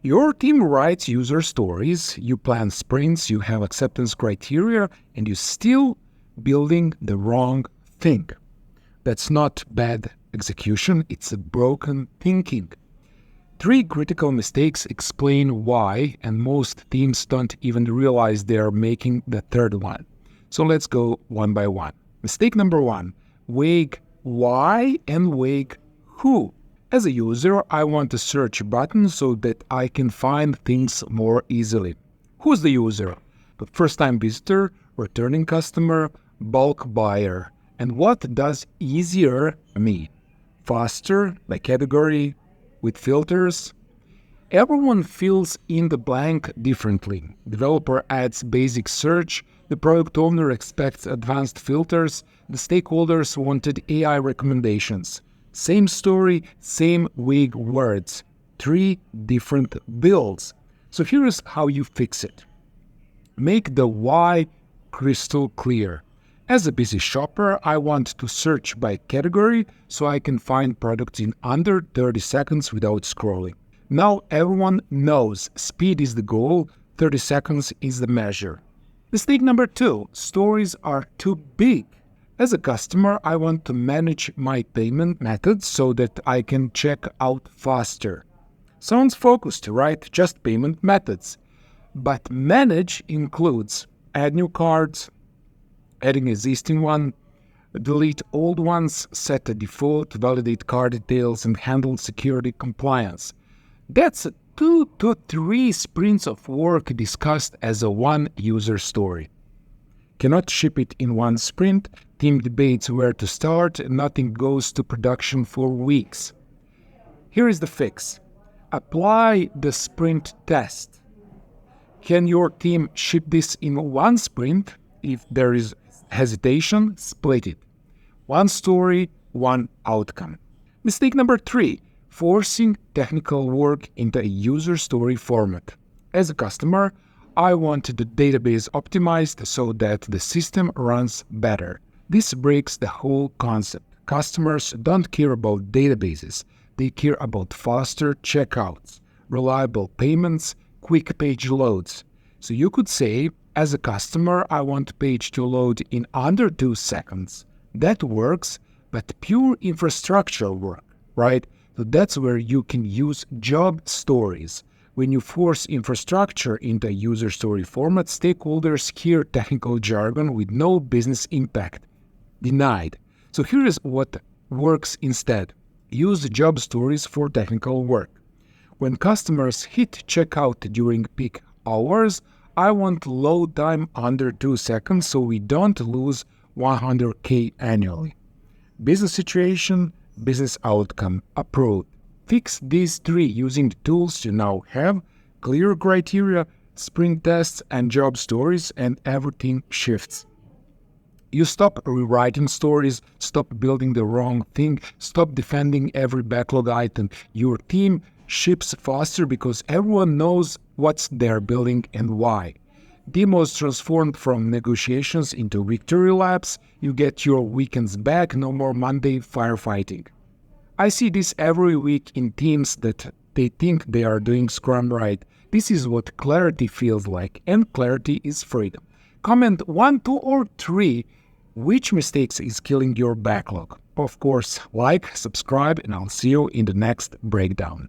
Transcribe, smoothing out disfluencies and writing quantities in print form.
Your team writes user stories, you plan sprints, you have acceptance criteria, and you're still building the wrong thing. That's not bad execution, it's a broken thinking. 3 critical mistakes explain why, and most teams don't even realize they are making the third one. So let's go one by one. Mistake number 1, vague why and vague who. As a user, I want a search button so that I can find things more easily. Who's the user? The first-time visitor, returning customer, bulk buyer. And what does easier mean? Faster, by category, with filters? Everyone fills in the blank differently. Developer adds basic search, the product owner expects advanced filters, the stakeholders wanted AI recommendations. Same story, same vague words. 3 different builds. So here's how you fix it. Make the why crystal clear. As a busy shopper, I want to search by category so I can find products in under 30 seconds without scrolling. Now everyone knows speed is the goal, 30 seconds is the measure. Mistake number 2, stories are too big. As a customer, I want to manage my payment methods so that I can check out faster. Sounds focused, right? Just payment methods. But manage includes add new cards, adding existing one, delete old ones, set a default, validate card details, and handle security compliance. That's 2 to 3 sprints of work discussed as a one user story. Cannot ship it in one sprint, team debates where to start, and nothing goes to production for weeks. Here is the fix. Apply the sprint test. Can your team ship this in one sprint? If there is hesitation, split it. One story, one outcome. Mistake number 3, forcing technical work into a user story format. As a customer, I want the database optimized so that the system runs better. This breaks the whole concept. Customers don't care about databases. They care about faster checkouts, reliable payments, quick page loads. So you could say, as a customer, I want page to load in under 2 seconds. That works, but pure infrastructure work, right? So that's where you can use job stories. When you force infrastructure into a user story format, stakeholders hear technical jargon with no business impact. Denied. So here is what works instead. Use job stories for technical work. When customers hit checkout during peak hours, I want load time under 2 seconds so we don't lose $100K annually. Business situation, business outcome, approved. Fix these 3 using the tools you now have, clear criteria, sprint tests, and job stories, and everything shifts. You stop rewriting stories, stop building the wrong thing, stop defending every backlog item. Your team ships faster because everyone knows what they're building and why. Demos transformed from negotiations into victory laps. You get your weekends back, no more Monday firefighting. I see this every week in teams that they think they are doing Scrum right. This is what clarity feels like, and clarity is freedom. Comment 1, 2, or 3 which mistakes is killing your backlog. Of course, like, subscribe, and I'll see you in the next breakdown.